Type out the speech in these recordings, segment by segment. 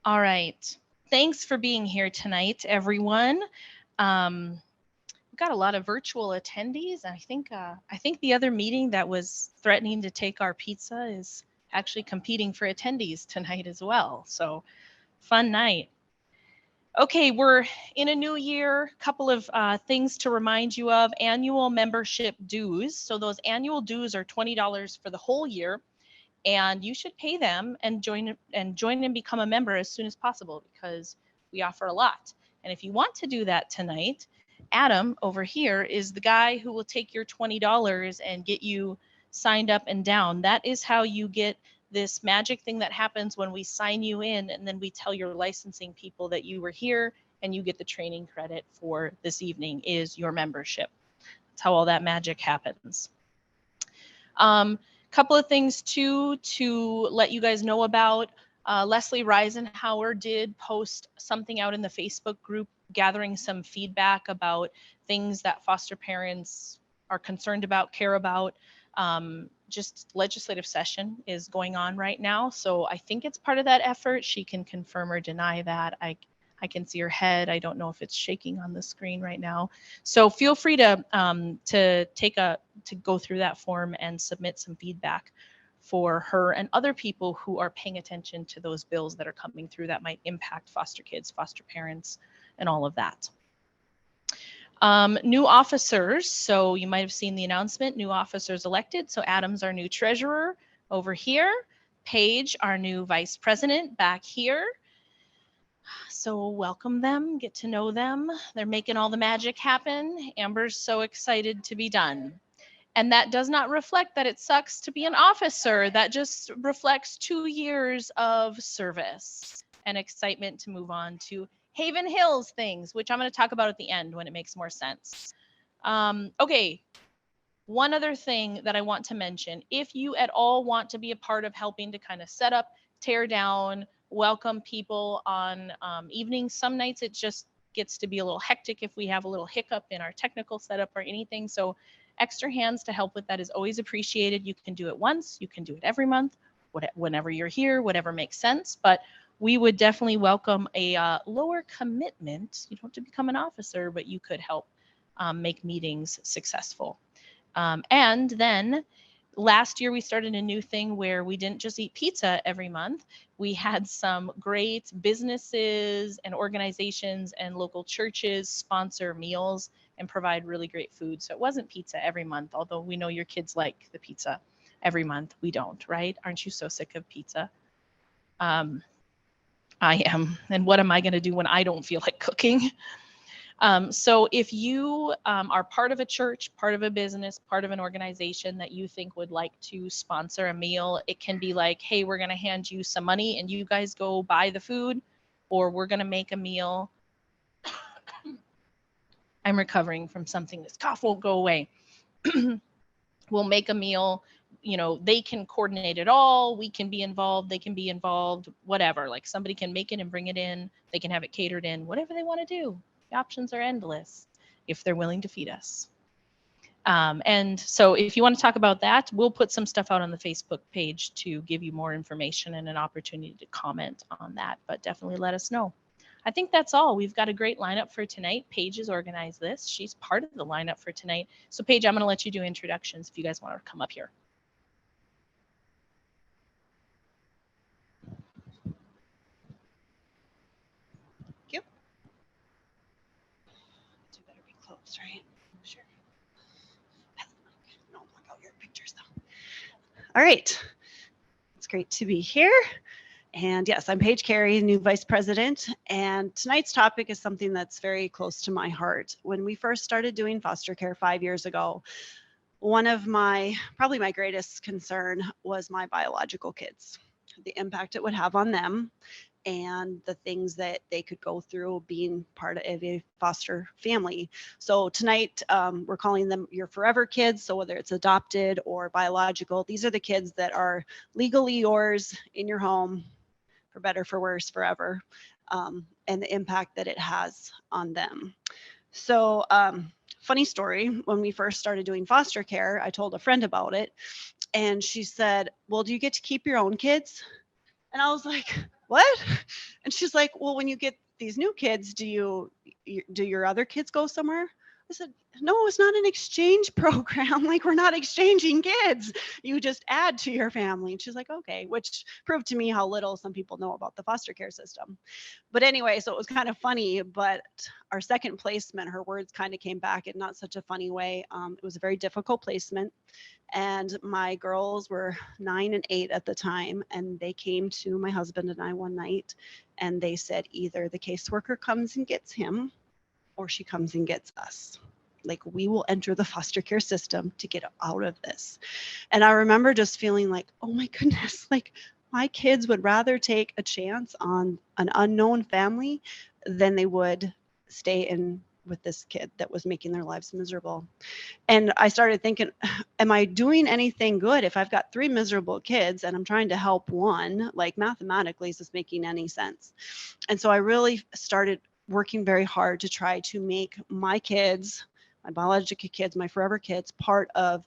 All right. Thanks for being here tonight, everyone. We've got a lot of virtual attendees. I think the other meeting that was threatening to take our pizza is actually competing for attendees tonight as well. So fun night. Okay, we're in a new year. Couple of things to remind you of. Annual membership dues. So those annual dues are $20 for the whole year, and you should pay them and join and become a member as soon as possible because we offer a lot. And if you want to do that tonight, Adam over here is the guy who will take your $20 and get you signed up and down. That is how you get this magic thing that happens when we sign you in, and then we tell your licensing people that you were here and you get the training credit for this evening is your membership. That's how all that magic happens. Couple of things too to let you guys know about. Leslie Reisenhower did post something out in the Facebook group gathering some feedback about things that foster parents are concerned about, care about. Just legislative session is going on right now, so I think it's part of that effort. She can confirm or deny that. I can see her head. I don't know if it's shaking on the screen right now. So feel free to go through that form and submit some feedback for her and other people who are paying attention to those bills that are coming through that might impact foster kids, foster parents, and all of that. New officers. So you might have seen the announcement, new officers elected. So Adam's our new treasurer over here. Paige, our new vice president, back here. So welcome them, get to know them. They're making all the magic happen. Amber's so excited to be done. And that does not reflect that it sucks to be an officer. That just reflects 2 years of service and excitement to move on to Haven Hills things, which I'm going to talk about at the end when it makes more sense. Okay, one other thing that I want to mention. If you at all want to be a part of helping to kind of set up, tear down, welcome people on evenings, some nights it just gets to be a little hectic if we have a little hiccup in our technical setup or anything. So extra hands to help with that is always appreciated. You can do it once, you can do it every month, whenever you're here, whatever makes sense. But we would definitely welcome a lower commitment. You don't have to become an officer, but you could help make meetings successful. And then last year we started a new thing where we didn't just eat pizza every month. We had some great businesses and organizations and local churches sponsor meals and provide really great food. So it wasn't pizza every month, although we know your kids like the pizza every month. We don't, right? Aren't you so sick of pizza? I am. And what am I going to do when I don't feel like cooking? So if you are part of a church, part of a business, part of an organization that you think would like to sponsor a meal, it can be like, hey, we're going to hand you some money and you guys go buy the food, or we're going to make a meal. I'm recovering from something. This cough won't go away. We'll make a meal. You know, they can coordinate it all. We can be involved. They can be involved, whatever. Like somebody can make it and bring it in. They can have it catered in, whatever they want to do. The options are endless if they're willing to feed us. And so if you want to talk about that, we'll put some stuff out on the Facebook page to give you more information and an opportunity to comment on that, but definitely let us know. I think that's all. We've got a great lineup for tonight. Paige has organized this. She's part of the lineup for tonight. So Paige, I'm going to let you do introductions if you guys want to come up here. Thank you. You better be close, right? Sure. No, block out your pictures though. All right. It's great to be here. And yes, I'm Paige Cary, new vice president. And tonight's topic is something that's very close to my heart. When we first started doing foster care 5 years ago, one of probably my greatest concern was my biological kids, the impact it would have on them and the things that they could go through being part of a foster family. So tonight we're calling them your forever kids. So whether it's adopted or biological, these are the kids that are legally yours in your home, for better, for worse, forever, and the impact that it has on them. So funny story, when we first started doing foster care, I told a friend about it and she said, well, do you get to keep your own kids? And I was like, what? And she's like, well, when you get these new kids, do your other kids go somewhere? I said, no, it's not an exchange program. Like, we're not exchanging kids. You just add to your family. And she's like, okay, which proved to me how little some people know about the foster care system. But anyway, so it was kind of funny, but our second placement, her words kind of came back in not such a funny way. It was a very difficult placement. And my girls were 9 and 8 at the time. And they came to my husband and I one night and they said, either the caseworker comes and gets him or she comes and gets us. Like, we will enter the foster care system to get out of this. And I remember just feeling like, oh my goodness, like my kids would rather take a chance on an unknown family than they would stay in with this kid that was making their lives miserable. And I started thinking, am I doing anything good if I've got 3 miserable kids and I'm trying to help one? Like, mathematically, is this making any sense? And so I really started working very hard to try to make my kids, my biological kids, my forever kids, part of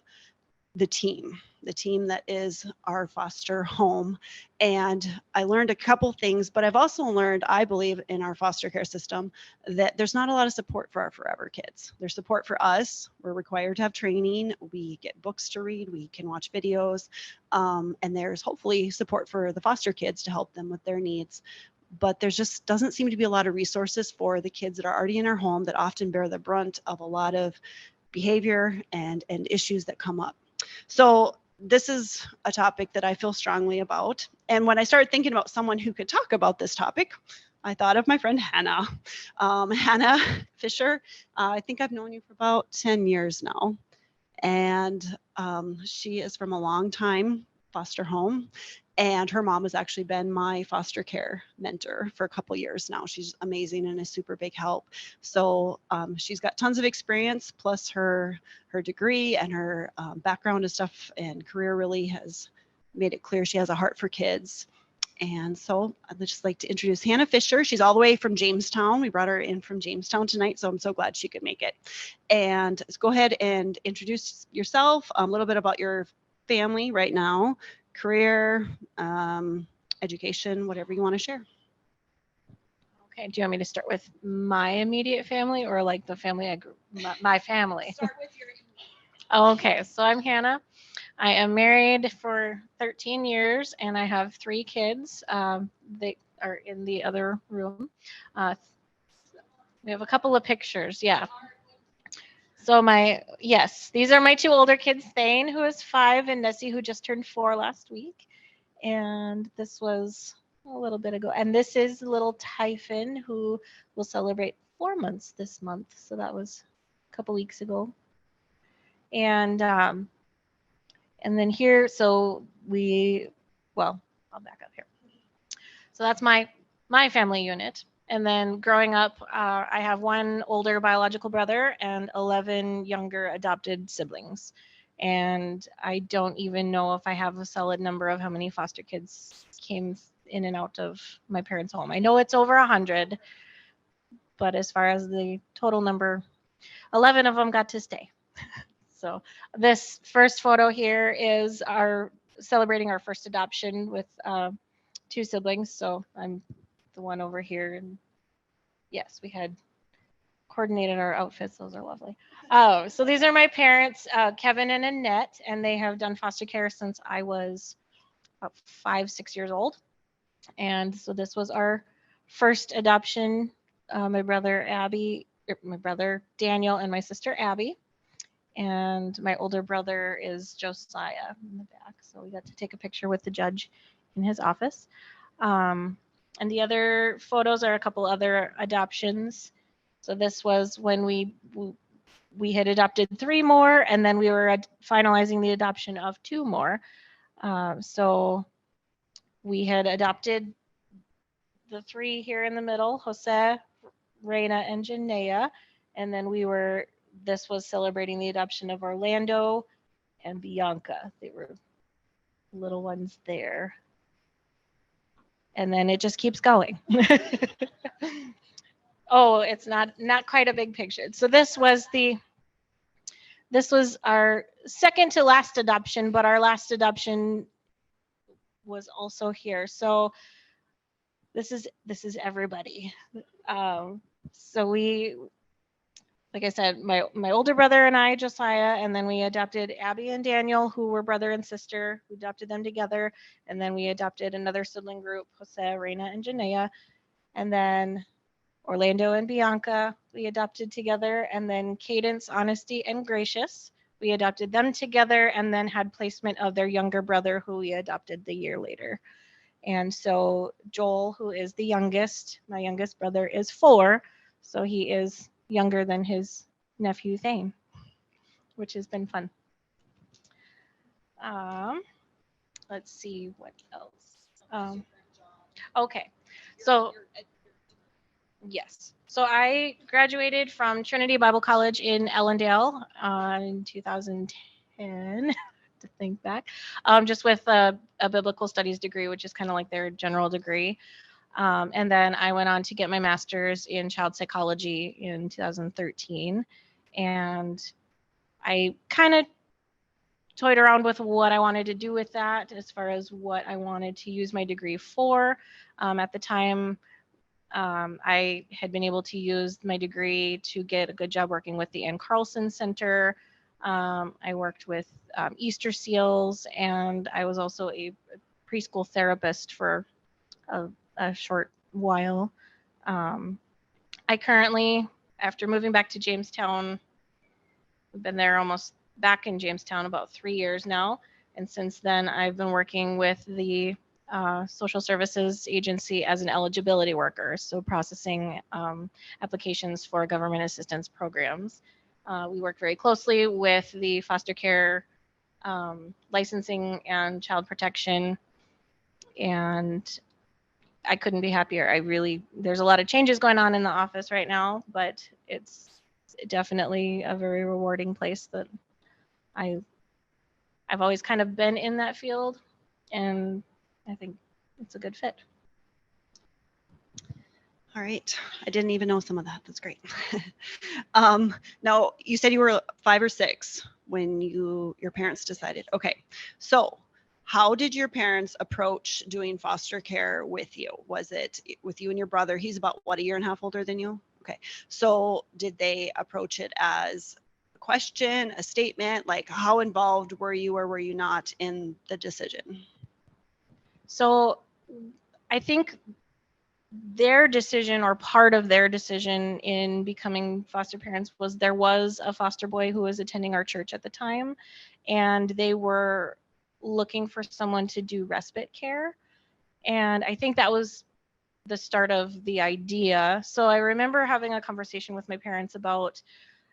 the team that is our foster home. And I learned a couple things, but I've also learned, I believe, in our foster care system, that there's not a lot of support for our forever kids. There's support for us. We're required to have training. We get books to read. We can watch videos. And there's hopefully support for the foster kids to help them with their needs. But there just doesn't seem to be a lot of resources for the kids that are already in our home that often bear the brunt of a lot of behavior and issues that come up. So this is a topic that I feel strongly about. And when I started thinking about someone who could talk about this topic, I thought of my friend Hannah. Hannah Fisher, I think I've known you for about 10 years now. And she is from a long time foster home. And her mom has actually been my foster care mentor for a couple years now. She's amazing and a super big help. So she's got tons of experience, plus her degree and her background and stuff and career really has made it clear she has a heart for kids. And so I'd just like to introduce Hannah Fisher. She's all the way from Jamestown. We brought her in from Jamestown tonight, so I'm so glad she could make it. And let's go ahead and introduce yourself, a little bit about your family right now, career, education, whatever you want to share. Okay, do you want me to start with my immediate family or like the family I grew, my family? Start with your. Okay, so I'm Hannah. I am married for 13 years and I have 3 kids. They are in the other room. We have a couple of pictures, yeah. So yes, these are my 2 older kids, Thane, who is 5, and Nessie, who just turned 4 last week. And this was a little bit ago. And this is little Typhon, who will celebrate 4 months this month. So that was a couple weeks ago. And then here, so I'll back up here. So that's my family unit. And then growing up, I have 1 older biological brother and 11 younger adopted siblings. And I don't even know if I have a solid number of how many foster kids came in and out of my parents' home. I know it's over 100, but as far as the total number, 11 of them got to stay. So this first photo here is our celebrating our first adoption with 2 siblings. So I'm the one over here, and yes, we had coordinated our outfits. Those are lovely. Oh, so these are my parents, Kevin and Annette, and they have done foster care since I was about 5, 6 years old. And so this was our first adoption. My brother Daniel, and my sister Abby. And my older brother is Josiah in the back. So we got to take a picture with the judge in his office. And the other photos are a couple other adoptions. So this was when we had adopted 3 more, and then we were finalizing the adoption of 2 more. So we had adopted the 3 here in the middle, Jose, Reina, and Janaea. And then this was celebrating the adoption of Orlando and Bianca. They were little ones there. And then it just keeps going. Oh, it's not quite a big picture. So this was our second to last adoption, but our last adoption was also here. So this is everybody. So like I said, my older brother and I, Josiah, and then we adopted Abby and Daniel, who were brother and sister. We adopted them together, and then we adopted another sibling group, Jose, Reina, and Janaea, and then Orlando and Bianca we adopted together, and then Cadence, Honesty, and Gracious we adopted them together, and then had placement of their younger brother, who we adopted the year later. And so Joel, who is the youngest, my youngest brother, is 4, so he is younger than his nephew Thane, which has been fun. Let's see what else. Okay, so yes, so I graduated from Trinity Bible College in Ellendale in 2010. To think back, just with a biblical studies degree, which is kind of like their general degree. And then I went on to get my master's in child psychology in 2013. And I kind of toyed around with what I wanted to do with that as far as what I wanted to use my degree for. At the time, I had been able to use my degree to get a good job working with the Ann Carlson Center. I worked with Easter Seals, and I was also a preschool therapist for a short while. I currently, after moving back to Jamestown, I've been there almost back in Jamestown about 3 years now. And since then, I've been working with the social services agency as an eligibility worker, so processing applications for government assistance programs. We work very closely with the foster care licensing and child protection, and I couldn't be happier. There's a lot of changes going on in the office right now, but it's definitely a very rewarding place that I've always kind of been in that field, and I think it's a good fit. All right. I didn't even know some of that. That's great. Now, you said you were 5 or 6 when your parents decided. Okay. So how did your parents approach doing foster care with you? Was it with you and your brother? He's about, what, a year and a half older than you? Okay. So did they approach it as a question, a statement? Like, how involved were you or were you not in the decision? So I think their decision, or part of their decision in becoming foster parents, was there was a foster boy who was attending our church at the time, and they were looking for someone to do respite care. And I think that was the start of the idea. So I remember having a conversation with my parents about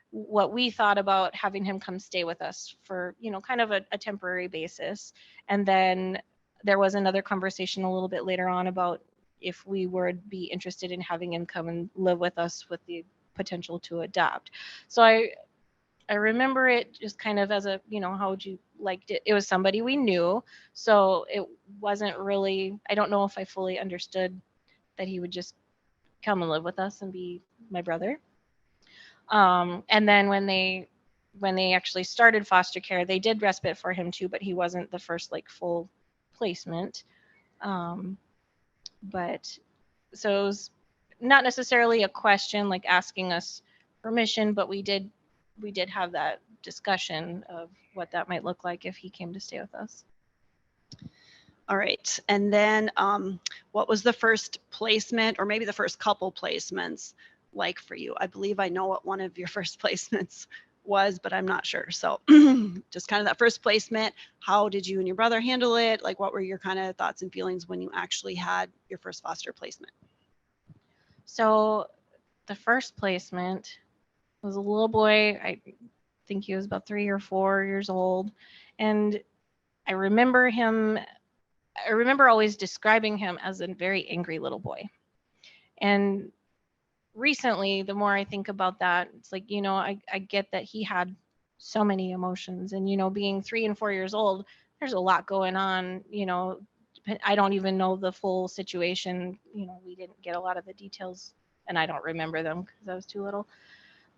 what we thought about having him come stay with us for, kind of a temporary basis. And then there was another conversation a little bit later on about if we would be interested in having him come and live with us with the potential to adopt. So I remember it just kind of as a, how would you liked it? It was somebody we knew. So it wasn't really, I don't know if I fully understood that he would just come and live with us and be my brother. And then when they actually started foster care, they did respite for him too, but he wasn't the first full placement. But so it was not necessarily a question like asking us permission, but we did have that discussion of what that might look like if he came to stay with us. All right. And then what was the first placement, or maybe the first couple placements, like for you? I believe I know what one of your first placements was, but I'm not sure. So just kind of that first placement, how did you and your brother handle it? Like, what were your kind of thoughts and feelings when you actually had your first foster placement? So the first placement was a little boy. I think he was about 3 or 4 years old. And I remember always describing him as a very angry little boy. And recently, the more I think about that, it's like, I get that he had so many emotions, and, being 3 and 4 years old, there's a lot going on, I don't even know the full situation. We didn't get a lot of the details, and I don't remember them because I was too little.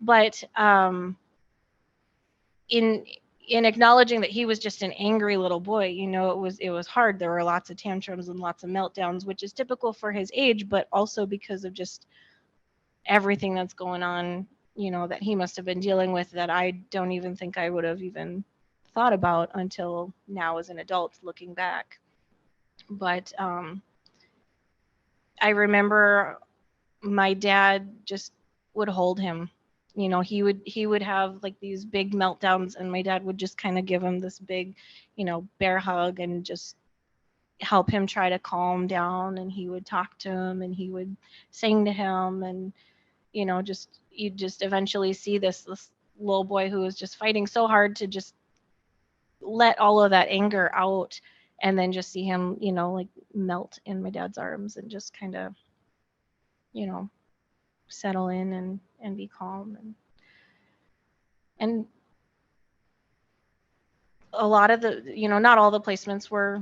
But in in acknowledging that he was just an angry little boy, it was hard. There were lots of tantrums and lots of meltdowns, which is typical for his age, but also because of just everything that's going on, that he must have been dealing with, that I don't even think I would have even thought about until now as an adult looking back. But I remember my dad just would hold him. He would have like these big meltdowns, and my dad would just kind of give him this big, bear hug and just help him try to calm down. And he would talk to him, and he would sing to him, and you'd just eventually see this little boy who was just fighting so hard to just let all of that anger out, and then just see him, like melt in my dad's arms and just kind of, settle in and be calm. And a lot of the, not all the placements were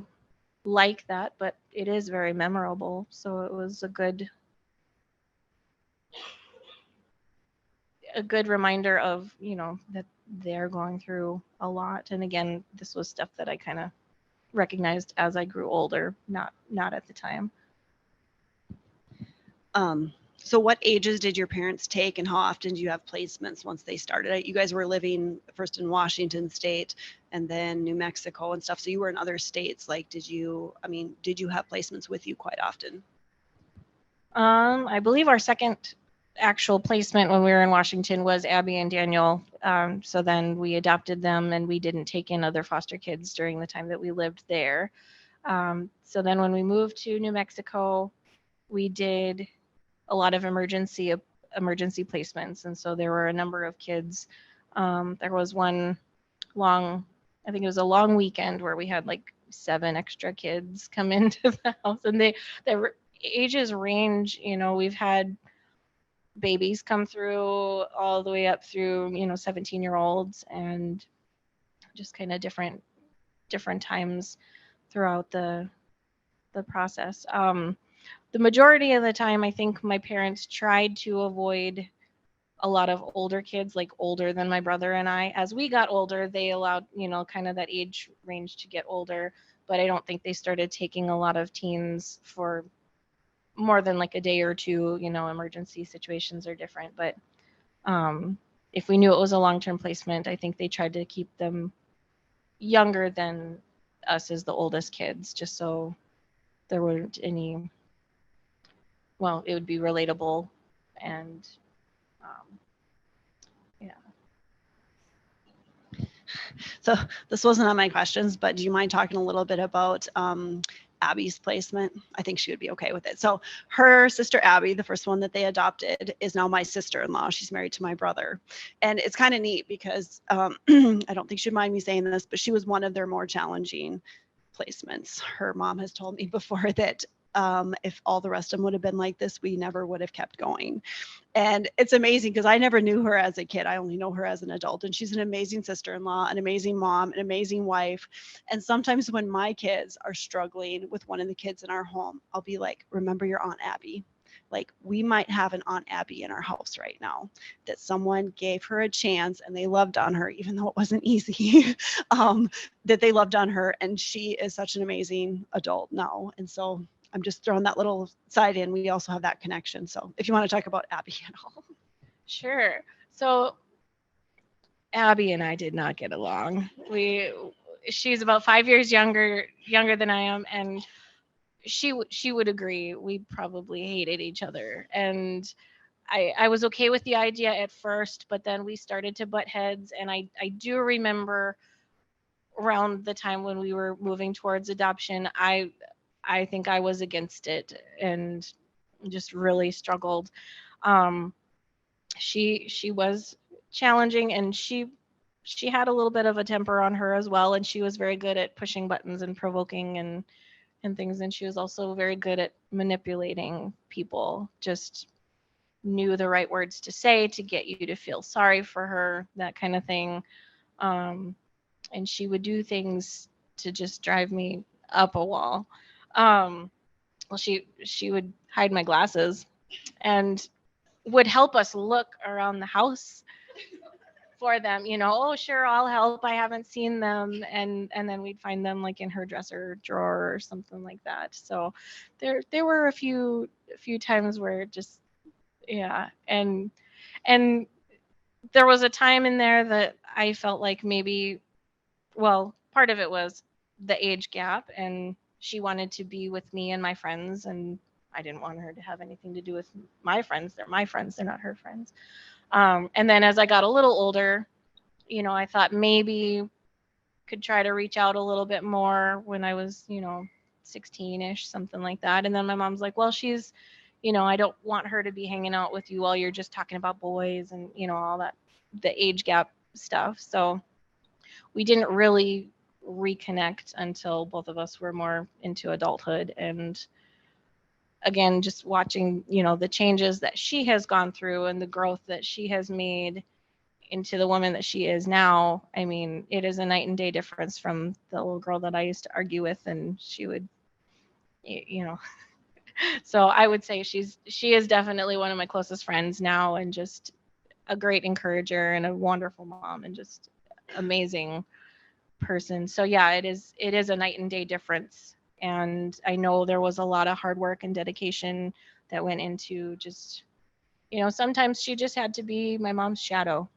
like that, but it is very memorable. So it was a good reminder of, that they're going through a lot. And again, this was stuff that I kind of recognized as I grew older, not at the time. So what ages did your parents take, and how often do you have placements once they started? You guys were living first in Washington State and then New Mexico and stuff. So you were in other states. Like, did you have placements with you quite often? I believe our second actual placement when we were in Washington was Abby and Daniel. So then we adopted them, and we didn't take in other foster kids during the time that we lived there. So then when we moved to New Mexico, we did a lot of emergency placements. And so there were a number of kids. There was one I think it was a long weekend where we had like 7 extra kids come into the house, and their ages range. We've had babies come through all the way up through 17-year-olds, and just kind of different times throughout the process. The majority of the time, I think my parents tried to avoid a lot of older kids, like older than my brother and I. As we got older, they allowed, kind of that age range to get older, but I don't think they started taking a lot of teens for more than like a day or two. Emergency situations are different, but if we knew it was a long-term placement, I think they tried to keep them younger than us as the oldest kids, just so there weren't any, well, it would be relatable. And yeah. So this wasn't on my questions, but do you mind talking a little bit about Abby's placement? I think she would be okay with it. So her sister Abby, the first one that they adopted, is now my sister-in-law. She's married to my brother. And it's kind of neat because I don't think she'd mind me saying this, but she was one of their more challenging placements. Her mom has told me before that if all the rest of them would have been like this, we never would have kept going. And it's amazing because I never knew her as a kid. I only know her as an adult. And she's an amazing sister-in-law, an amazing mom, an amazing wife. And sometimes when my kids are struggling with one of the kids in our home, I'll be like, remember your Aunt Abby. Like, we might have an Aunt Abby in our house right now, that someone gave her a chance and they loved on her, even though it wasn't easy, that they loved on her. And she is such an amazing adult now. And so I'm just throwing that little side in. We also have that connection. So if you want to talk about Abby at all. Sure. So Abby and I did not get along. She's about 5 years younger than I am, and she would agree we probably hated each other. And I was okay with the idea at first, but then we started to butt heads. And I do remember around the time when we were moving towards adoption, I think I was against it and just really struggled. She was challenging, and she had a little bit of a temper on her as well, and she was very good at pushing buttons and provoking and things. And she was also very good at manipulating people, just knew the right words to say to get you to feel sorry for her, that kind of thing. And she would do things to just drive me up a wall. Well, she would hide my glasses and would help us look around the house for them, oh, sure, I'll help. I haven't seen them. And then we'd find them like in her dresser drawer or something like that. So there were a few times where just, yeah. And there was a time in there that I felt like maybe, well, part of it was the age gap, and she wanted to be with me and my friends, and I didn't want her to have anything to do with my friends. They're my friends, they're not her friends. And then as I got a little older, I thought maybe could try to reach out a little bit more when I was, 16-ish, something like that. And then my mom's like, well, she's, I don't want her to be hanging out with you while you're just talking about boys and, all that, the age gap stuff. So we didn't really reconnect until both of us were more into adulthood. And again, just watching, the changes that she has gone through and the growth that she has made into the woman that she is now. I mean, it is a night and day difference from the little girl that I used to argue with, and she would, so I would say she is definitely one of my closest friends now, and just a great encourager and a wonderful mom and just amazing person. So yeah, it is a night and day difference. And I know there was a lot of hard work and dedication that went into just, sometimes she just had to be my mom's shadow.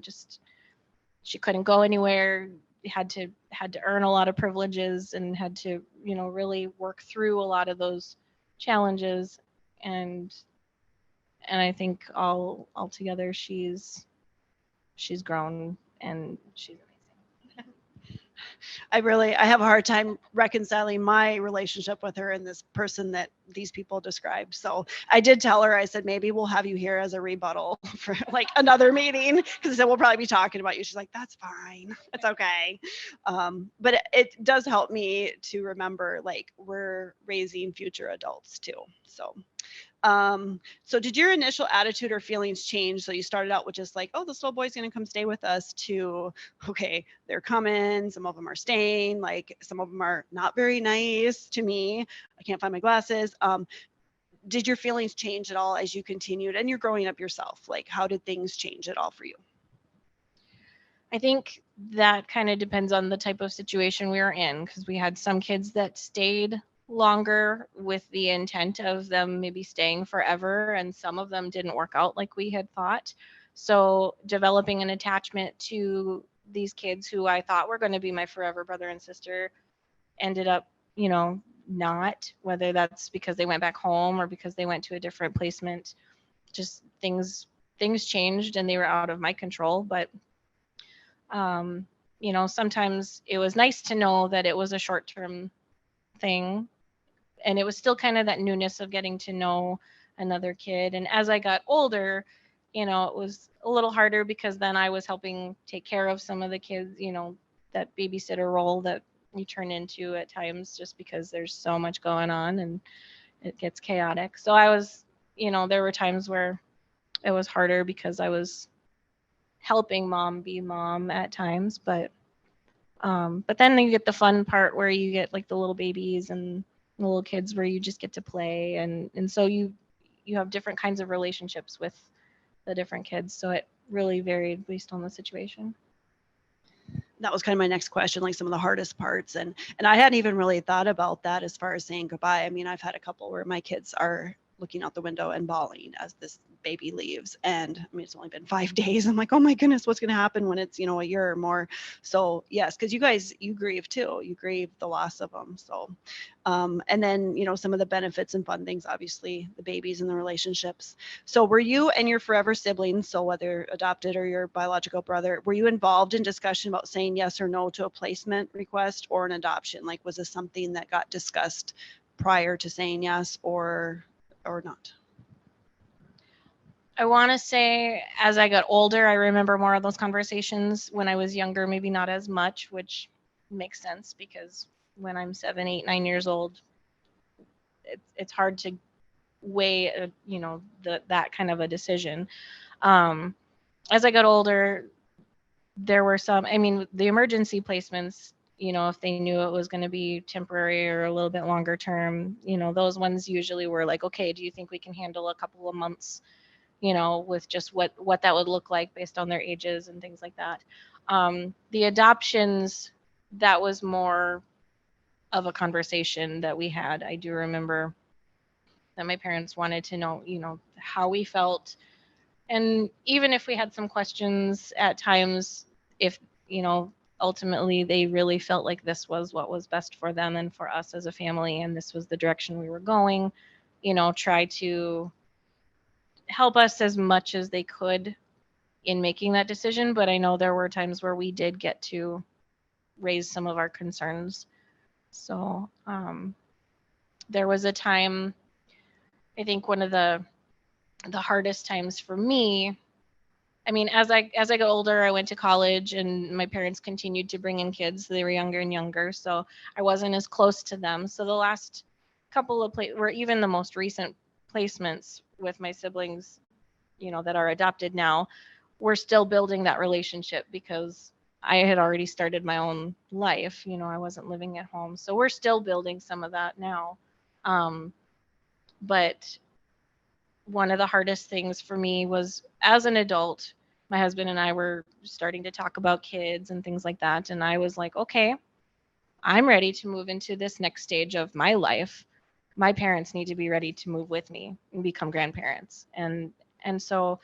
Just she couldn't go anywhere, had to earn a lot of privileges, and had to, really work through a lot of those challenges. And I think all together she's grown, and she's amazing. I have a hard time reconciling my relationship with her and this person that these people described. So I did tell her, I said, maybe we'll have you here as a rebuttal for like another meeting, because I said, we'll probably be talking about you. She's like, that's fine. It's okay. But it does help me to remember, like, we're raising future adults too. So did your initial attitude or feelings change? So you started out with just like, oh, this little boy's going to come stay with us, to, okay, they're coming. Some of them are staying. Like, some of them are not very nice to me. I can't find my glasses. Did your feelings change at all as you continued and you're growing up yourself? Like, how did things change at all for you? I think that kind of depends on the type of situation we were in, because we had some kids that stayed longer with the intent of them maybe staying forever, and some of them didn't work out like we had thought. So developing an attachment to these kids who I thought were going to be my forever brother and sister ended up, not, whether that's because they went back home or because they went to a different placement. Just things changed and they were out of my control. But sometimes it was nice to know that it was a short-term thing, and it was still kind of that newness of getting to know another kid. And as I got older, it was a little harder, because then I was helping take care of some of the kids, that babysitter role that you turn into at times, just because there's so much going on and it gets chaotic. So I was, there were times where it was harder because I was helping mom be mom at times. But then you get the fun part where you get like the little babies and the little kids where you just get to play, and so you have different kinds of relationships with the different kids. So it really varied based on the situation. That was kind of my next question, like some of the hardest parts. And I hadn't even really thought about that as far as saying goodbye. I mean, I've had a couple where my kids are looking out the window and bawling as this baby leaves. And I mean, it's only been 5 days. I'm like, oh my goodness, what's going to happen when it's, a year or more? So yes, because you grieve too. You grieve the loss of them. So, and then, some of the benefits and fun things, obviously the babies and the relationships. So were you and your forever siblings, so whether adopted or your biological brother, were you involved in discussion about saying yes or no to a placement request or an adoption? Like, was this something that got discussed prior to saying yes or not? I want to say as I got older, I remember more of those conversations. When I was younger, maybe not as much, which makes sense, because when I'm 7, 8, 9 years old, it's hard to weigh, that kind of a decision. As I got older, there were some, I mean, the emergency placements, if they knew it was going to be temporary or a little bit longer term, those ones usually were like, okay, do you think we can handle a couple of months, with just what that would look like based on their ages and things like that. The adoptions, that was more of a conversation that we had. I do remember that my parents wanted to know, how we felt. And even if we had some questions at times, if, ultimately they really felt like this was what was best for them and for us as a family, and this was the direction we were going, try to help us as much as they could in making that decision. But I know there were times where we did get to raise some of our concerns. So there was a time, I think one of the hardest times for me, I mean, as I got older, I went to college and my parents continued to bring in kids. They were younger and younger, so I wasn't as close to them. So the last couple of were even the most recent placements with my siblings, that are adopted now, we're still building that relationship because I had already started my own life. I wasn't living at home, so we're still building some of that now. But one of the hardest things for me was, as an adult, my husband and I were starting to talk about kids and things like that. And I was like, okay, I'm ready to move into this next stage of my life. My parents need to be ready to move with me and become grandparents. And so,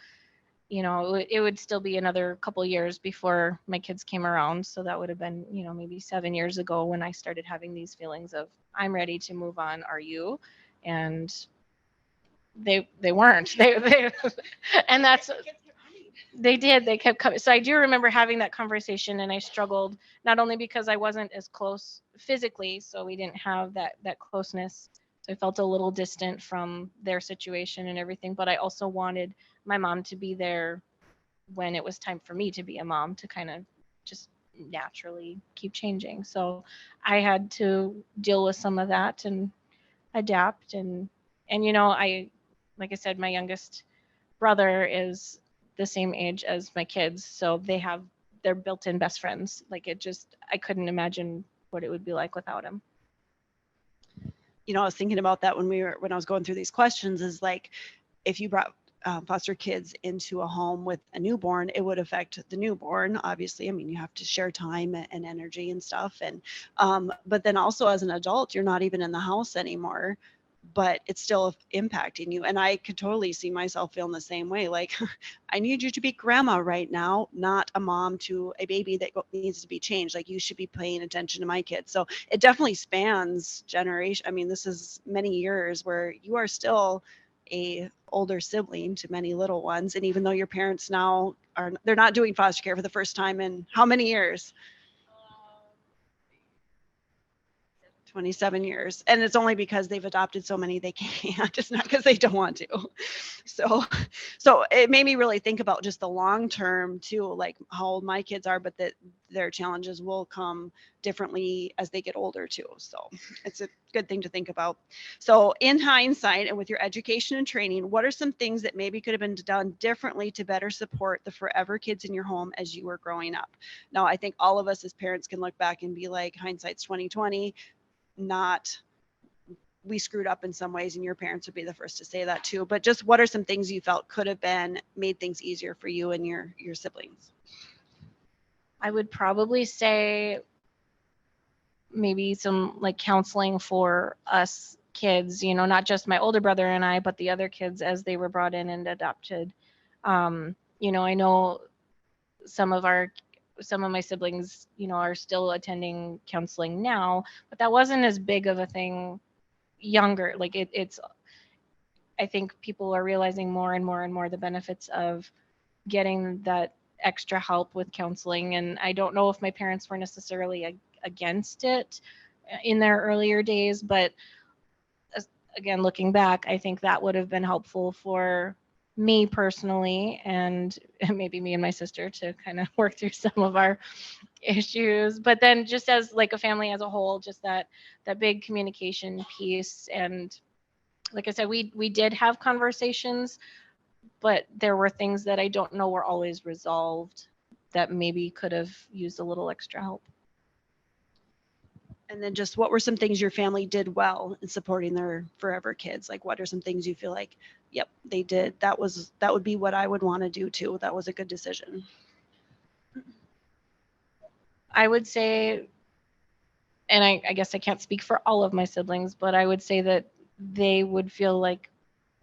it would still be another couple years before my kids came around. So that would have been, maybe 7 years ago when I started having these feelings of, I'm ready to move on. Are you? And they weren't. They and that's they did. They kept coming. So I do remember having that conversation, and I struggled not only because I wasn't as close physically, so we didn't have that closeness. So I felt a little distant from their situation and everything, but I also wanted my mom to be there when it was time for me to be a mom, to kind of just naturally keep changing. So I had to deal with some of that and adapt. And like I said, my youngest brother is the same age as my kids, so they're built-in best friends. Like, I couldn't imagine what it would be like without him. I was thinking about that when I was going through these questions, is like, if you brought foster kids into a home with a newborn, it would affect the newborn, obviously. I mean, you have to share time and energy and stuff. And but then also as an adult, you're not even in the house anymore, but it's still impacting you. And I could totally see myself feeling the same way. Like, I need you to be grandma right now, not a mom to a baby that needs to be changed. Like, you should be paying attention to my kids. So it definitely spans generation. I mean, this is many years where you are still a older sibling to many little ones. And even though your parents now they're not doing foster care for the first time in how many years? 27 years. And it's only because they've adopted so many they can't. It's not because they don't want to. So it made me really think about just the long term too, like how old my kids are, but that their challenges will come differently as they get older too. So it's a good thing to think about. So in hindsight, and with your education and training, what are some things that maybe could have been done differently to better support the forever kids in your home as you were growing up? Now, I think all of us as parents can look back and be like, hindsight's 2020. We screwed up in some ways, and your parents would be the first to say that too. But just what are some things you felt could have made things easier for you and your siblings? I would probably say maybe some like counseling for us kids, not just my older brother and I, but the other kids as they were brought in and adopted. I know some of my siblings, are still attending counseling now, but that wasn't as big of a thing younger. Like I think people are realizing more and more and more the benefits of getting that extra help with counseling. And I don't know if my parents were necessarily against it in their earlier days, but again, looking back, I think that would have been helpful for me personally, and maybe me and my sister to kind of work through some of our issues. But then just as like a family as a whole, just that big communication piece. And like I said, we did have conversations, but there were things that I don't know were always resolved that maybe could have used a little extra help. And then just what were some things your family did well in supporting their forever kids? Like, what are some things you feel like, yep, they did. That would be what I would want to do too. That was a good decision. I would say, and I guess I can't speak for all of my siblings, but I would say that they would feel like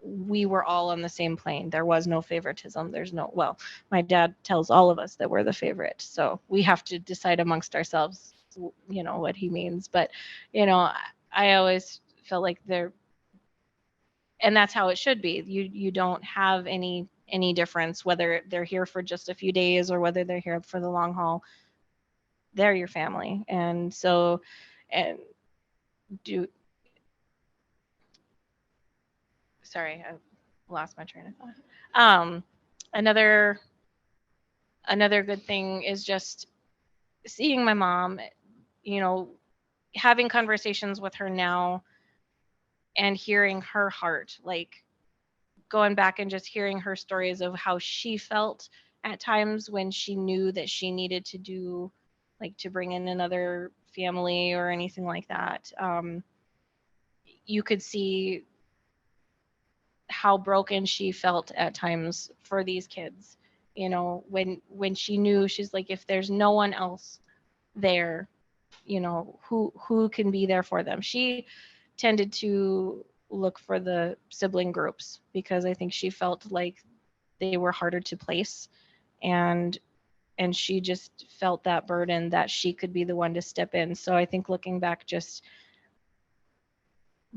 we were all on the same plane. There was no favoritism. Well, my dad tells all of us that we're the favorite. So we have to decide amongst ourselves, what he means. But, I always felt like and that's how it should be. You don't have any difference whether they're here for just a few days or whether they're here for the long haul. They're your family. And so, and sorry, I lost my train of thought. Another good thing is just seeing my mom, having conversations with her now and hearing her heart, like going back and just hearing her stories of how she felt at times when she knew that she needed to do, like, to bring in another family or anything like that. You could see how broken she felt at times for these kids. When she knew, she's like, if there's no one else there, who can be there for them. She tended to look for the sibling groups because I think she felt like they were harder to place, and she just felt that burden that she could be the one to step in. So I think looking back, just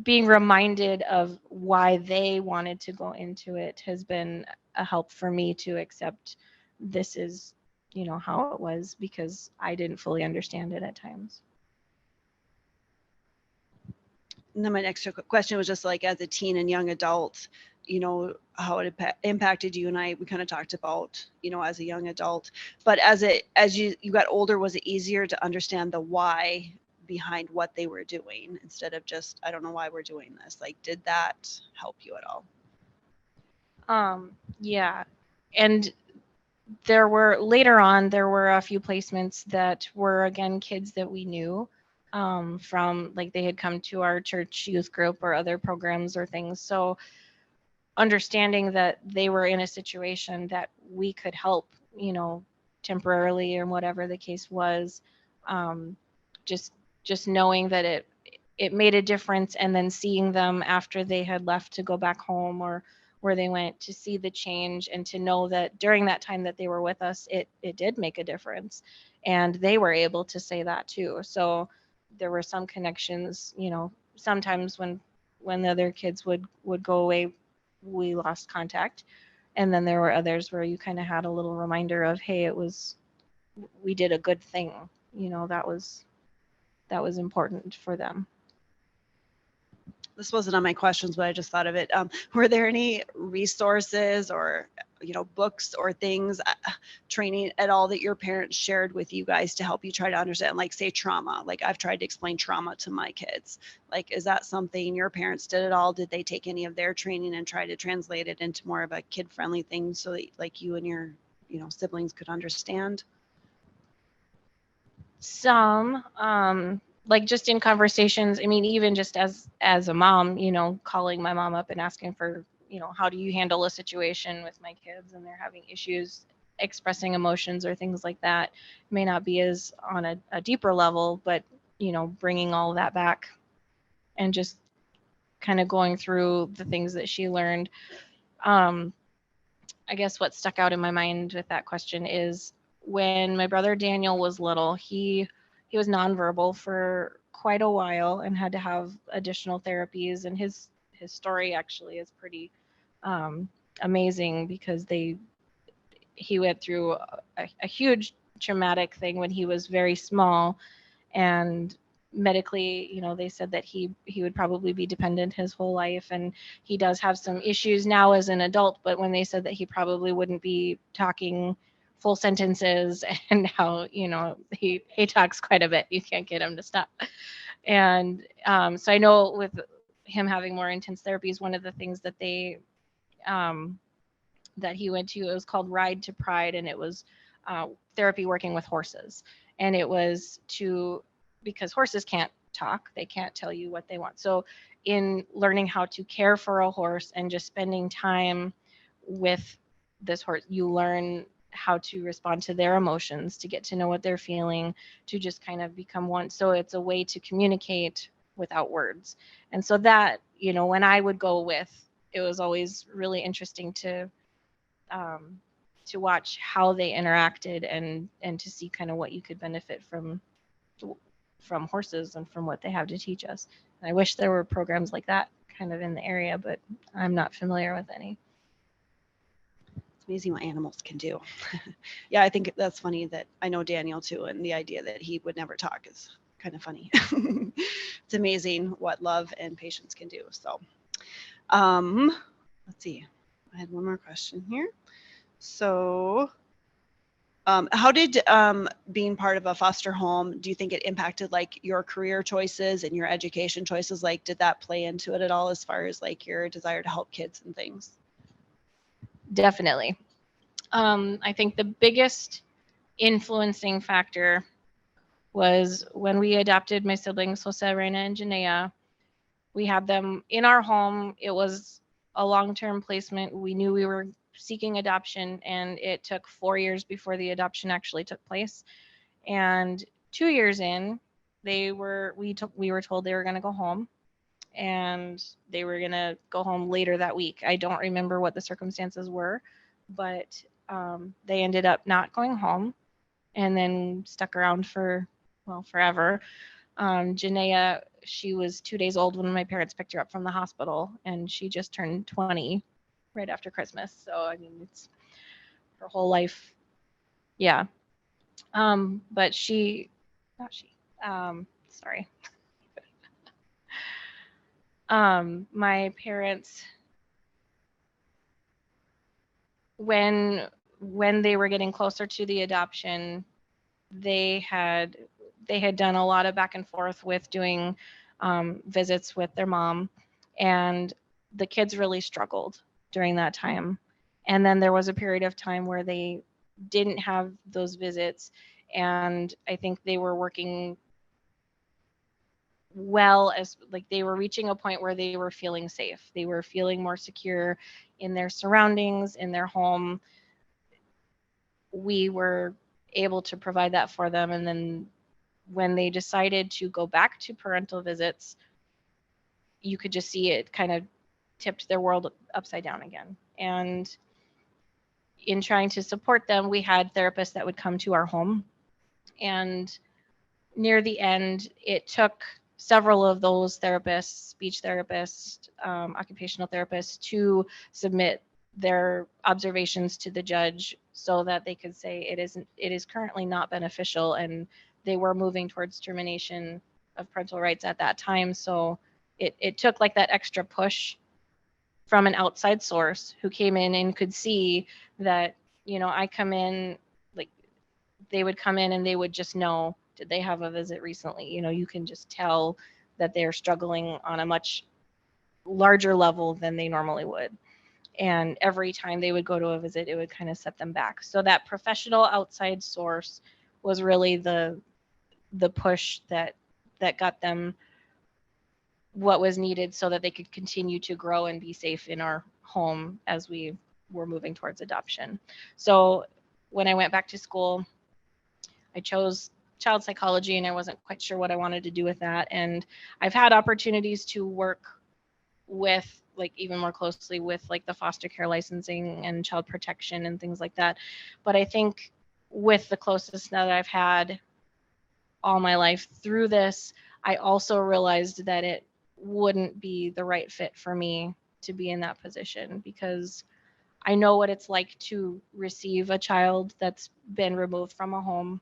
being reminded of why they wanted to go into it has been a help for me to accept this is, how it was, because I didn't fully understand it at times. And then my next question was just like, as a teen and young adult, how it impacted you. And we kind of talked about, as a young adult, but as you got older, was it easier to understand the why behind what they were doing instead of just, I don't know why we're doing this? Like, did that help you at all? Yeah. And later on, there were a few placements that were, again, kids that we knew from, like, they had come to our church youth group or other programs or things. So understanding that they were in a situation that we could help, temporarily or whatever the case was, just knowing that it made a difference, and then seeing them after they had left to go back home or where they went, to see the change and to know that during that time that they were with us, it did make a difference, and they were able to say that too. So there were some connections, sometimes when the other kids would go away, we lost contact, and then there were others where you kind of had a little reminder of, hey, we did a good thing, that was important for them. This wasn't on my questions, but I just thought of it. Were there any resources or, books or things, training at all that your parents shared with you guys to help you try to understand, like, say, trauma? Like, I've tried to explain trauma to my kids. Like, is that something your parents did at all? Did they take any of their training and try to translate it into more of a kid-friendly thing so that, like, you and your, siblings could understand? Some, like, just in conversations, I mean, even just as a mom, calling my mom up and asking for, how do you handle a situation with my kids and they're having issues expressing emotions or things like that, may not be as on a deeper level, but, bringing all that back and just kind of going through the things that she learned. I guess what stuck out in my mind with that question is when my brother Daniel was little, he was nonverbal for quite a while and had to have additional therapies. And his story actually is pretty amazing, because he went through a huge traumatic thing when he was very small, and medically, they said that he would probably be dependent his whole life, and he does have some issues now as an adult, but when they said that he probably wouldn't be talking full sentences, and how, he talks quite a bit, you can't get him to stop. And so I know with him having more intense therapies, one of the things that that he went to, it was called Ride to Pride, and it was therapy working with horses, and it was because horses can't talk. They can't tell you what they want. So in learning how to care for a horse and just spending time with this horse, you learn how to respond to their emotions, to get to know what they're feeling, to just kind of become one. So it's a way to communicate without words. And so that, when I would go with, it was always really interesting to watch how they interacted and to see kind of what you could benefit from horses and from what they have to teach us. And I wish there were programs like that kind of in the area, but I'm not familiar with any. It's amazing what animals can do. Yeah, I think that's funny that I know Daniel too, and the idea that he would never talk is kind of funny. It's amazing what love and patience can do. So, let's see. I had one more question here. So, how did being part of a foster home, do you think it impacted like your career choices and your education choices? Like, did that play into it at all as far as like your desire to help kids and things? Definitely. I think the biggest influencing factor was when we adopted my siblings, Jose, Reina, and Janaea. We had them in our home. It was a long-term placement. We knew we were seeking adoption, and it took 4 years before the adoption actually took place. And 2 years in, we were told they were going to go home, and they were going to go home later that week. I don't remember what the circumstances were, but they ended up not going home and then stuck around for, forever. Janaea, she was 2 days old when my parents picked her up from the hospital, and she just turned 20 right after Christmas. So, I mean, it's her whole life. Yeah. But sorry. My parents, when they were getting closer to the adoption, they had done a lot of back and forth with doing visits with their mom, and the kids really struggled during that time. And then there was a period of time where they didn't have those visits, and I think they were working well, as like they were reaching a point where they were feeling safe. They were feeling more secure in their surroundings, in their home. We were able to provide that for them. And then when they decided to go back to parental visits, you could just see it kind of tipped their world upside down again. And in trying to support them, we had therapists that would come to our home. And near the end, it took several of those therapists, speech therapists, occupational therapists, to submit their observations to the judge so that they could say it is currently not beneficial, and they were moving towards termination of parental rights at that time. So it took like that extra push from an outside source who came in and could see that, I come in, like they would come in and they would just know, did they have a visit recently? You can just tell that they're struggling on a much larger level than they normally would. And every time they would go to a visit, it would kind of set them back. So that professional outside source was really the push that got them what was needed so that they could continue to grow and be safe in our home as we were moving towards adoption. So when I went back to school, I chose child psychology, and I wasn't quite sure what I wanted to do with that. And I've had opportunities to work with, like, even more closely with like the foster care licensing and child protection and things like that. But I think with the closest that I've had all my life through this, I also realized that it wouldn't be the right fit for me to be in that position, because I know what it's like to receive a child that's been removed from a home,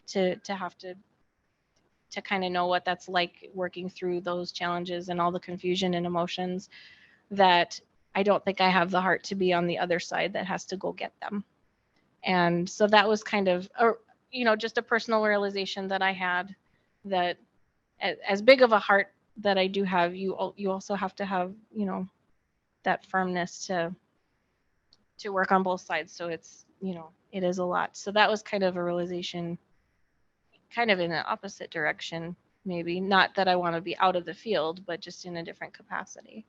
to have to kind of know what that's like, working through those challenges and all the confusion and emotions, that I don't think I have the heart to be on the other side that has to go get them. And so that was kind of just a personal realization that I had, that as big of a heart that I do have, you also have to have, that firmness to work on both sides. So it's, it is a lot. So that was kind of a realization, kind of in the opposite direction, maybe. Not that I want to be out of the field, but just in a different capacity.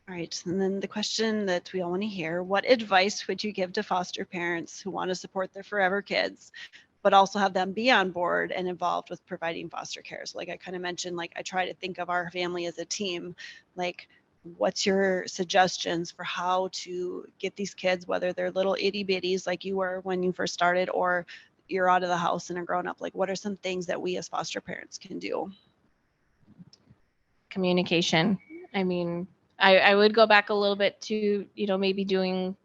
All right, and then the question that we all want to hear, what advice would you give to foster parents who want to support their forever kids, but also have them be on board and involved with providing foster care? So like I kind of mentioned, like I try to think of our family as a team. Like, what's your suggestions for how to get these kids, whether they're little itty bitties like you were when you first started, or you're out of the house and are grown up? Like, what are some things that we as foster parents can do? Communication. I mean, I would go back a little bit to, maybe doing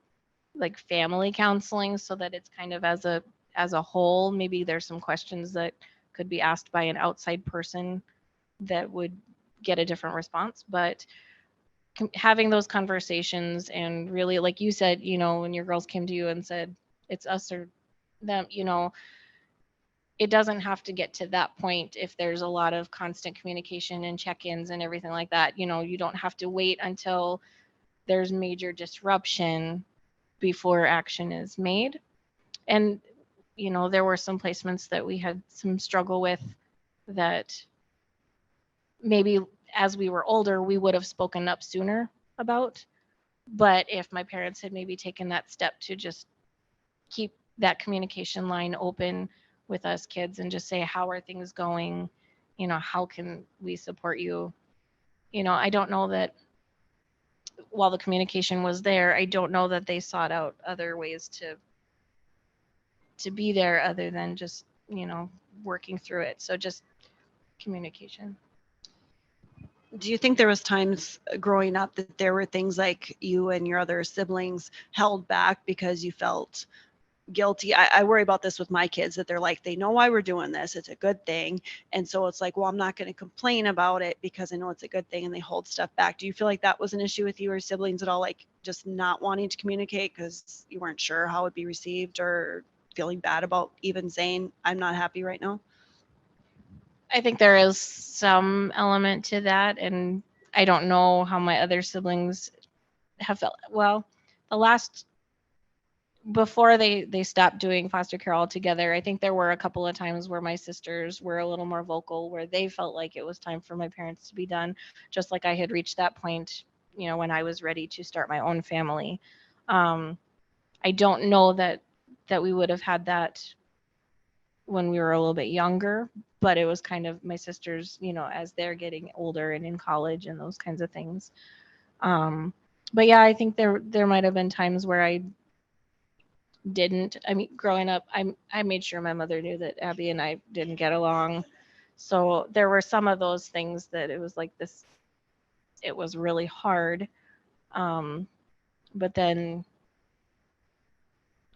like family counseling so that it's kind of as a whole. Maybe there's some questions that could be asked by an outside person that would get a different response. But having those conversations and really, like you said, when your girls came to you and said, it's us or them, it doesn't have to get to that point if there's a lot of constant communication and check-ins and everything like that. You don't have to wait until there's major disruption before action is made. And, there were some placements that we had some struggle with that maybe as we were older, we would have spoken up sooner about. But if my parents had maybe taken that step to just keep that communication line open with us kids and just say, how are things going? How can we support you? I don't know that while the communication was there, I don't know that they sought out other ways to be there other than just, working through it. So just communication. Do you think there was times growing up that there were things like you and your other siblings held back because you felt guilty? I worry about this with my kids, that they're like, they know why we're doing this, it's a good thing, and so it's like, well, I'm not going to complain about it because I know it's a good thing, and they hold stuff back. Do you feel like that was an issue with you or siblings at all, like just not wanting to communicate because you weren't sure how it would be received, or feeling bad about even saying I'm not happy right now? I think there is some element to that, and I don't know how my other siblings have felt. Well, the last before they stopped doing foster care altogether, I think there were a couple of times where my sisters were a little more vocal, where they felt like it was time for my parents to be done, just like I had reached that point, when I was ready to start my own family. I don't know that we would have had that when we were a little bit younger, but it was kind of my sisters, as they're getting older and in college and those kinds of things. But yeah, I think there might have been times where I didn't. I mean, growing up, I made sure my mother knew that Abby and I didn't get along. So there were some of those things that it was like this, it was really hard. But then,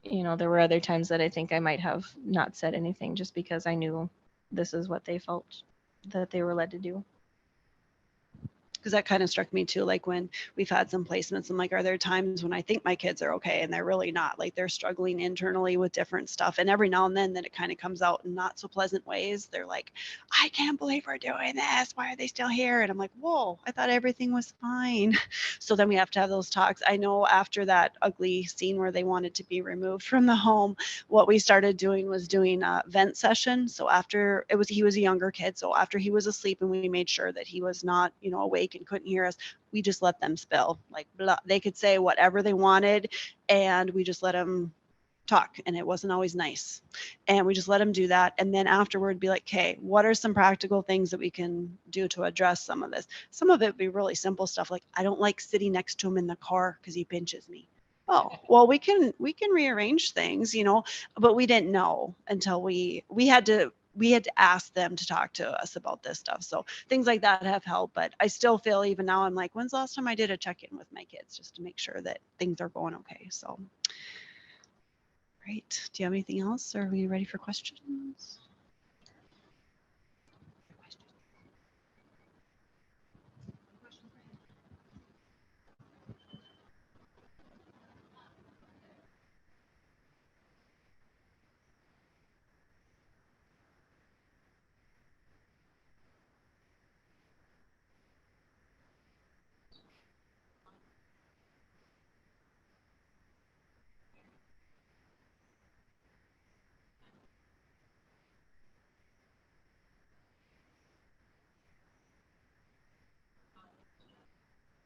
there were other times that I think I might have not said anything just because I knew this is what they felt that they were led to do. Because that kind of struck me too, like when we've had some placements, I'm like, are there times when I think my kids are okay and they're really not? Like they're struggling internally with different stuff, and every now and then it kind of comes out in not so pleasant ways. They're like, I can't believe we're doing this, why are they still here? And I'm like, whoa, I thought everything was fine. So then we have to have those talks. I know after that ugly scene where they wanted to be removed from the home, what we started doing was doing a vent session. So after he was a younger kid, so after he was asleep and we made sure that he was not awake and couldn't hear us, we just let them spill, like blah. They could say whatever they wanted and we just let them talk, and it wasn't always nice, and we just let them do that. And then afterward be like, okay, what are some practical things that we can do to address some of this? Some of it would be really simple stuff, like I don't like sitting next to him in the car because he pinches me. Oh, well, we can rearrange things, but we didn't know until we had to ask them to talk to us about this stuff. So things like that have helped. But I still feel even now, I'm like, when's the last time I did a check-in with my kids just to make sure that things are going okay? So, great. Do you have anything else? Or are we ready for questions?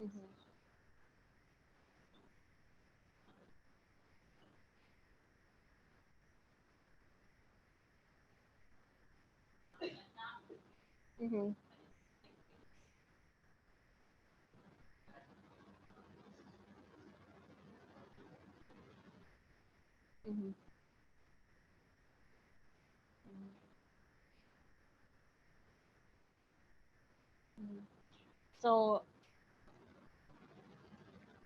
Mhm. Mhm. Mhm. Mhm. Mhm. So,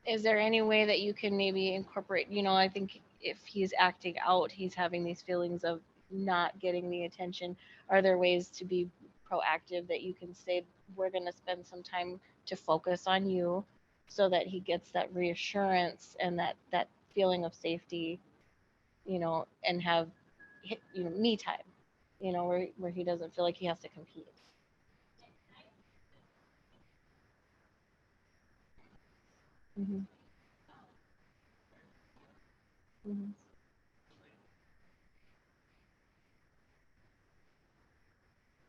is there any way that you can maybe incorporate, I think if he's acting out, he's having these feelings of not getting the attention. Are there ways to be proactive that you can say, we're going to spend some time to focus on you so that he gets that reassurance and that feeling of safety, and have, me time, where he doesn't feel like he has to compete. Mhm. Mhm.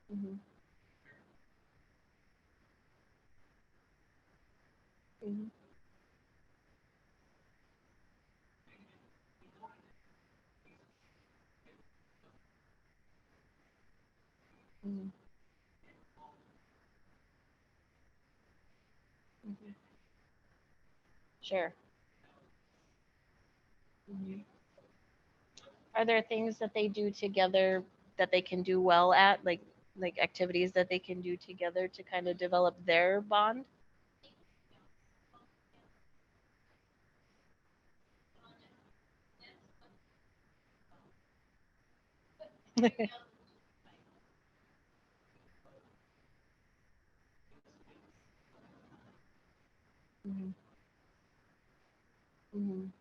Mhm. Mhm. Mhm. Mhm. Sure. Mhm. Are there things that they do together that they can do well at, like activities that they can do together to kind of develop their bond? Mhm. Mhm.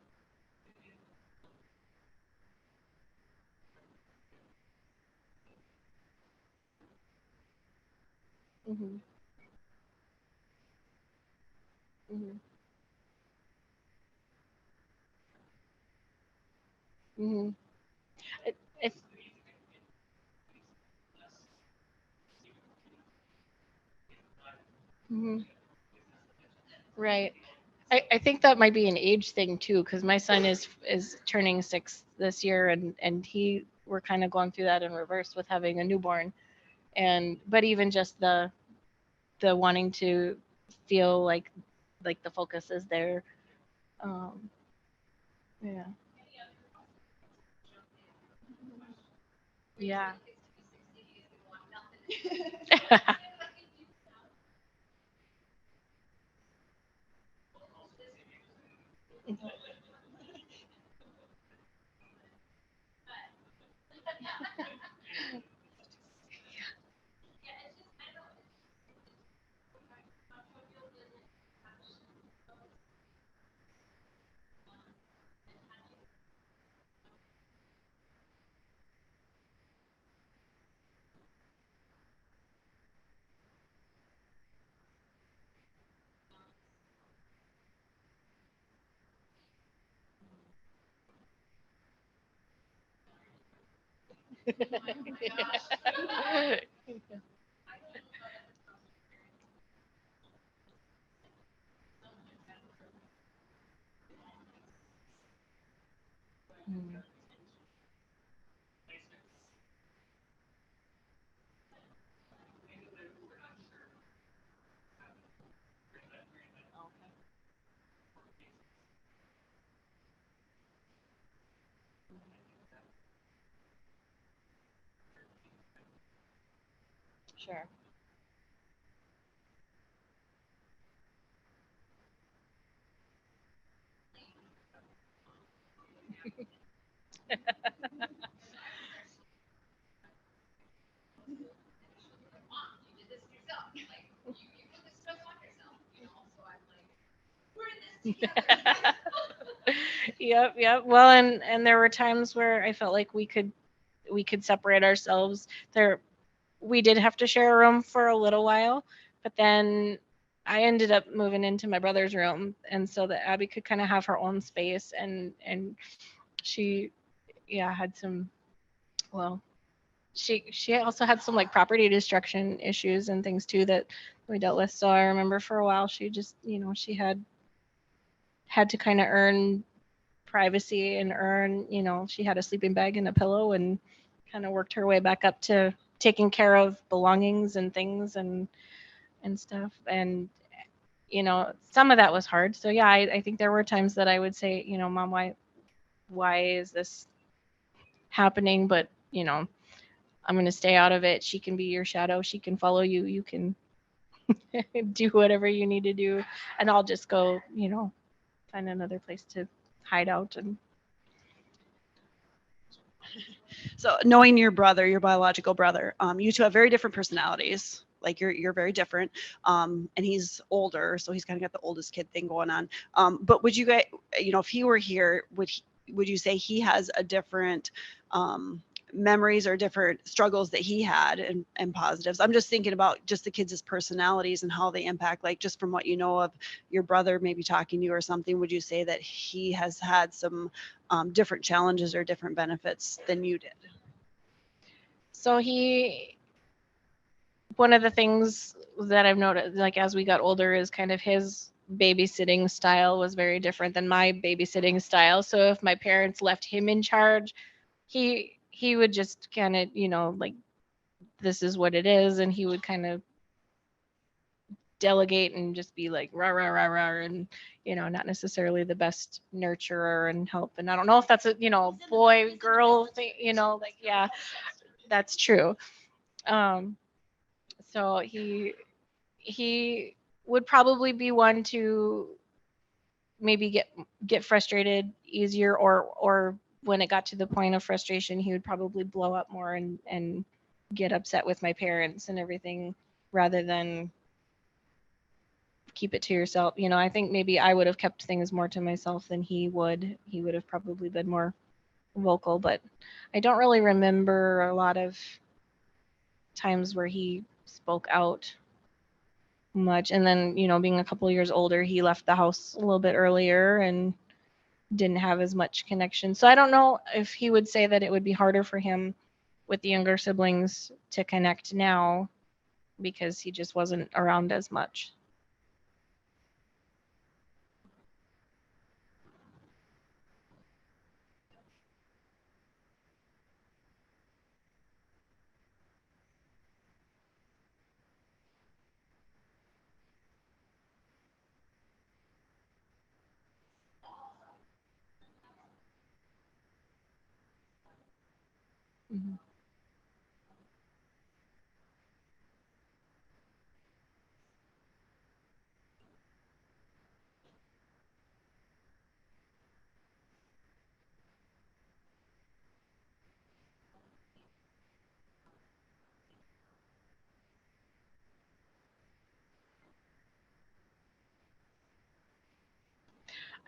Mhm. Mhm. Mhm. It, it's mhm. Right. I think that might be an age thing too, because my son is turning 6 this year, and we're kind of going through that in reverse with having a newborn, but even just the wanting to feel like the focus is there. Um, yeah. Yeah. Mm. Sure. Yep, yep. Well, and there were times where I felt like we could separate ourselves. We did have to share a room for a little while, but then I ended up moving into my brother's room, and so that Abby could kind of have her own space, and she, yeah, had some, well, she also had some like property destruction issues and things too, we dealt with. So I remember for a while she just, she had to kind of earn privacy and earn, she had a sleeping bag and a pillow and kind of worked her way back up to taking care of belongings and things and stuff. And some of that was hard. So yeah, I think there were times that I would say, Mom, why is this happening? But I'm going to stay out of it. She can be your shadow. She can follow you. You can do whatever you need to do, and I'll just go, find another place to hide out. And So knowing your brother, your biological brother, you two have very different personalities. Like you're very different, and he's older, so he's kind of got the oldest kid thing going on. But would you guys, if he were here, would you say he has a different memories or different struggles that he had and positives? I'm just thinking about just the kids' personalities and how they impact, like just from what you know of your brother maybe talking to you or something, would you say that he has had some different challenges or different benefits than you did? so one of the things that I've noticed, like as we got older, is kind of his babysitting style was very different than my babysitting style. So if my parents left him in charge, he would just kind of, like, this is what it is, and he would kind of delegate and just be like rah rah rah rah, and not necessarily the best nurturer and help. And I don't know if that's a boy girl thing, like, yeah, that's true. So he would probably be one to maybe get frustrated easier, or when it got to the point of frustration, he would probably blow up more and get upset with my parents and everything, rather than keep it to yourself. I think maybe I would have kept things more to myself than he would. He would have probably been more vocal, but I don't really remember a lot of times where he spoke out much. And then, being a couple years older, he left the house a little bit earlier and didn't have as much connection. So I don't know if he would say that it would be harder for him with the younger siblings to connect now because he just wasn't around as much. Mhm.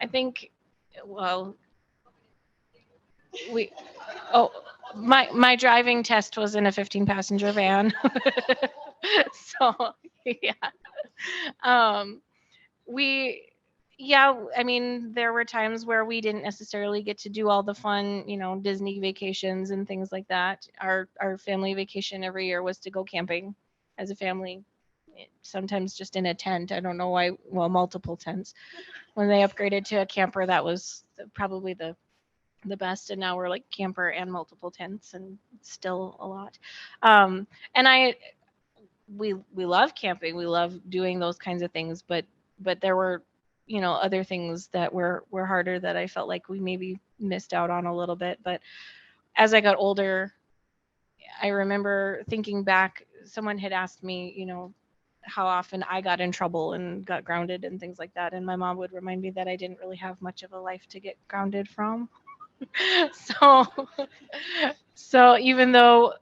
I think, well, we, oh, my driving test was in a 15-passenger van. So, yeah. Um, we, yeah, I mean, there were times where we didn't necessarily get to do all the fun, Disney vacations and things like that. Our family vacation every year was to go camping as a family, sometimes just in a tent. I don't know why, well, multiple tents. When they upgraded to a camper, that was probably the best. And now we're like camper and multiple tents, and still a lot. And we love camping. We love doing those kinds of things, but there were, other things that were harder that I felt like we maybe missed out on a little bit. But as I got older, I remember thinking back, someone had asked me, how often I got in trouble and got grounded and things like that. And my mom would remind me that I didn't really have much of a life to get grounded from. So, so even though,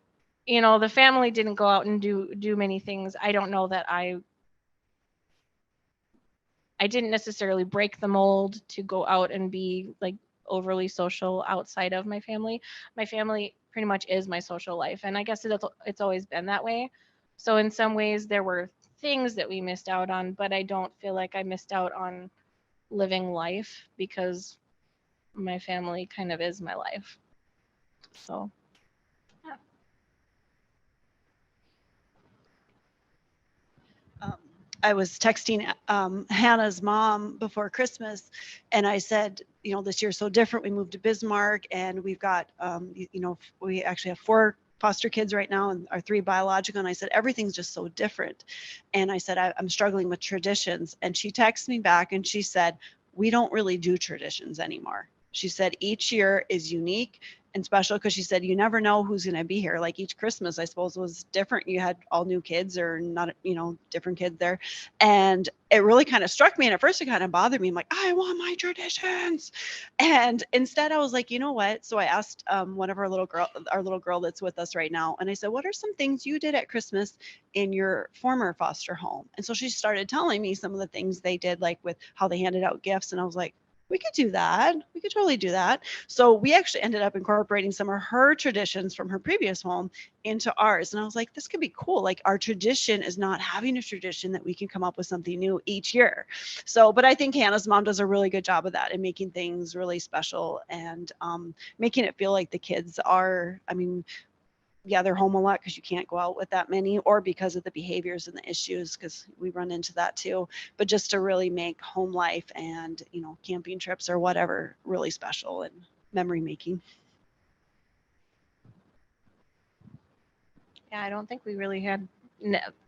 the family didn't go out and do many things, I don't know that I didn't necessarily break the mold to go out and be like overly social outside of my family. My family pretty much is my social life, and I guess it's always been that way. So in some ways there were things that we missed out on, but I don't feel like I missed out on living life because my family kind of is my life. So yeah. I was texting Hannah's mom before Christmas, and I said, you know, this year's so different. We moved to Bismarck, and we've got, you know, we actually have 4 foster kids right now and our 3 biological. And I said, everything's just so different. And I said, I'm struggling with traditions. And she texted me back and she said, we don't really do traditions anymore. She said, each year is unique and special, because she said, you never know who's going to be here. Like each Christmas, I suppose, was different. You had all new kids or not, you know, different kids there. And it really kind of struck me. And at first it kind of bothered me. I'm like, I want my traditions. And instead I was like, you know what? So I asked one of our little girl that's with us right now. And I said, what are some things you did at Christmas in your former foster home? And so she started telling me some of the things they did, like with how they handed out gifts. And I was like, we could do that. We could totally do that. So we actually ended up incorporating some of her traditions from her previous home into ours. And I was like, this could be cool. Like our tradition is not having a tradition, that we can come up with something new each year. So, but I think Hannah's mom does a really good job of that and making things really special and making it feel like the kids are, I mean, yeah, they're home a lot because you can't go out with that many, or because of the behaviors and the issues, because we run into that too. But just to really make home life and, you know, camping trips or whatever really special and memory making. Yeah, I don't think we really had,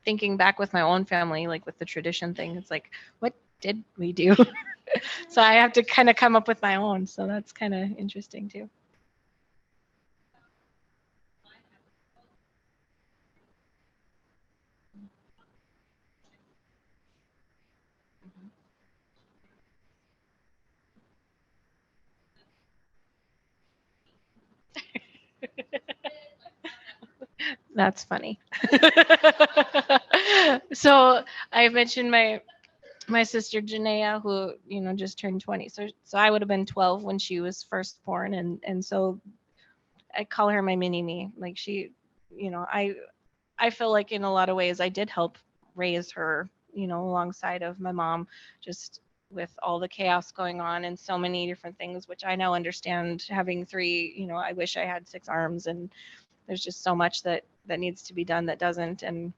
thinking back with my own family, like with the tradition thing, it's like, what did we do? So I have to kind of come up with my own. So that's kind of interesting too. That's funny. So I mentioned my sister Janaea, who, you know, just turned 20. So I would have been 12 when she was first born, and so I call her my mini me. Like she, you know, I feel like in a lot of ways I did help raise her, you know, alongside of my mom, just with all the chaos going on and so many different things, which I now understand. Having 3, you know, I wish I had 6 arms, and there's just so much that needs to be done that doesn't. And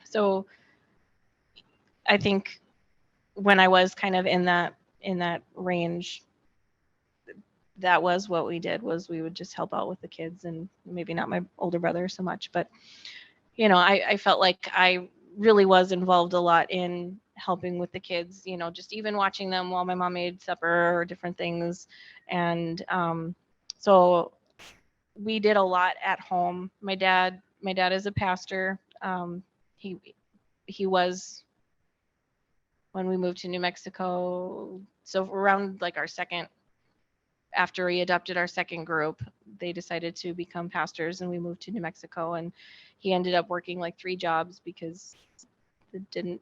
so I think when I was kind of in that range, that was what we did, was we would just help out with the kids, and maybe not my older brother so much, but you know, I felt like I really was involved a lot in helping with the kids, you know, just even watching them while my mom made supper or different things. And so we did a lot at home. My dad is a pastor. He he was when we moved to New Mexico. So around like our second, after we adopted our second group, they decided to become pastors, and we moved to New Mexico. And he ended up working like 3 jobs because it didn't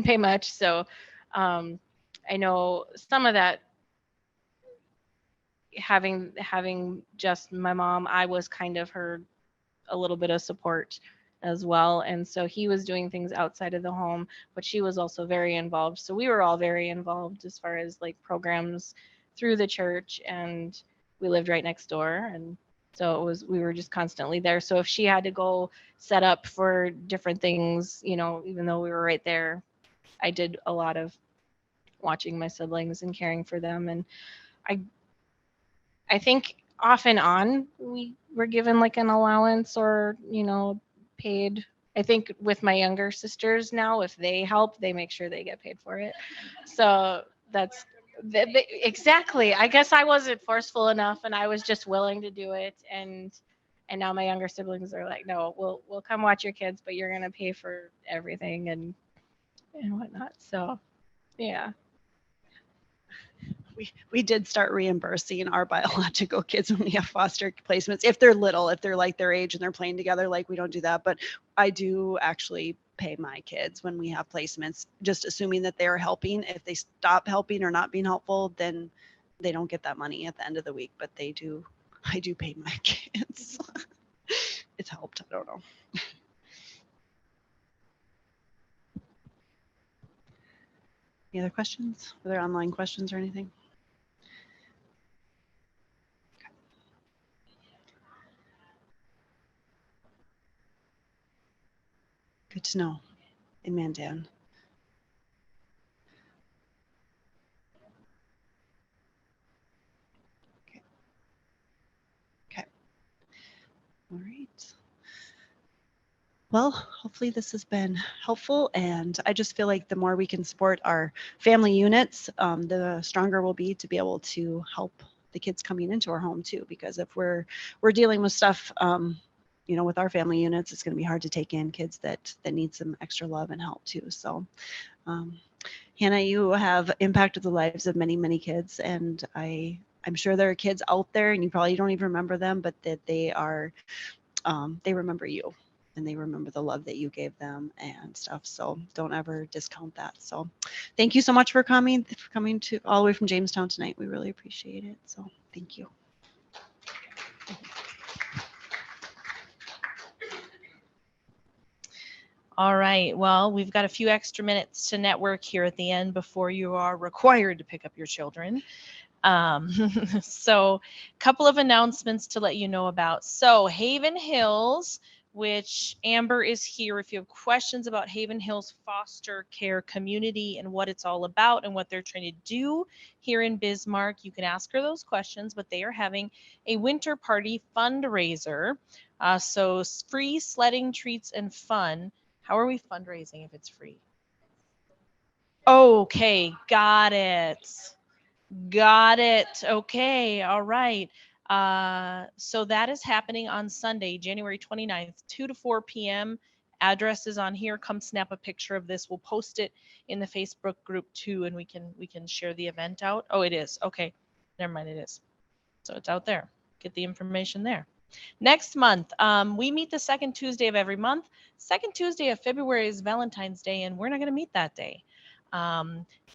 pay much. So I know some of that, having just my mom, I was kind of her a little bit of support as well. And so he was doing things outside of the home, but she was also very involved. So we were all very involved as far as like programs through the church, and we lived right next door. And so we were just constantly there. So if she had to go set up for different things, you know, even though we were right there, I did a lot of watching my siblings and caring for them. And I I think off and on we were given like an allowance, or, you know, paid. I think with my younger sisters now, if they help, they make sure they get paid for it. So that's exactly. I guess I wasn't forceful enough, and I was just willing to do it. And now my younger siblings are like, no, we'll come watch your kids, but you're gonna pay for everything and whatnot. So yeah. We did start reimbursing our biological kids when we have foster placements, if they're little, if they're like their age and they're playing together. Like we don't do that, but I do actually pay my kids when we have placements, just assuming that they're helping. If they stop helping or not being helpful, then they don't get that money at the end of the week, but I do pay my kids. It's helped. I don't know. Any other questions? Are there online questions or anything? Good to know. in Mandan. Okay. All right. Well, hopefully this has been helpful, and I just feel like the more we can support our family units, the stronger we'll be to be able to help the kids coming into our home too. Because if we're dealing with stuff, you know, with our family units, it's going to be hard to take in kids that need some extra love and help too. So, Hannah, you have impacted the lives of many, many kids, and I'm sure there are kids out there, and you probably don't even remember them, but that they are, they remember you, and they remember the love that you gave them and stuff. So don't ever discount that. So thank you so much for coming to all the way from Jamestown tonight. We really appreciate it. So thank you. All right. Well, we've got a few extra minutes to network here at the end before you are required to pick up your children. So a couple of announcements to let you know about. So Haven Hills, which Amber is here. If you have questions about Haven Hills foster care community and what it's all about and what they're trying to do here in Bismarck, you can ask her those questions, but they are having a winter party fundraiser. So free sledding, treats, and fun. How are we fundraising if it's free? Okay, got it. Got it. Okay. All right. So that is happening on Sunday, January 29th, 2 to 4 p.m. Address is on here. Come snap a picture of this. We'll post it in the Facebook group too, and we can share the event out. Oh, it is. Okay. Never mind, it is. So it's out there. Get the information there. Next month, we meet the second Tuesday of every month. Second Tuesday of February is Valentine's Day, and we're not going to meet that day.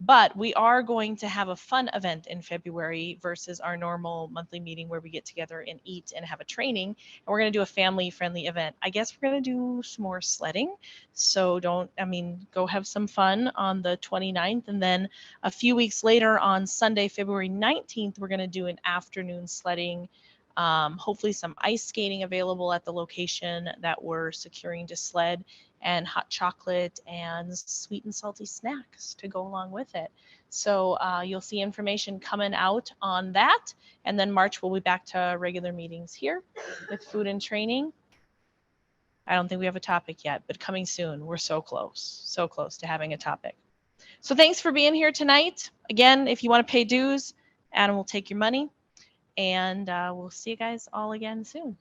But we are going to have a fun event in February versus our normal monthly meeting where we get together and eat and have a training. And we're going to do a family-friendly event. I guess we're going to do some more sledding. So go have some fun on the 29th. And then a few weeks later on Sunday, February 19th, we're going to do an afternoon sledding. Hopefully some ice skating available at the location that we're securing to sled, and hot chocolate and sweet and salty snacks to go along with it. So you'll see information coming out on that. And then March, we'll be back to regular meetings here with food and training. I don't think we have a topic yet, but coming soon. We're so close to having a topic. So thanks for being here tonight. Again, if you want to pay dues, Adam will take your money. And we'll see you guys all again soon.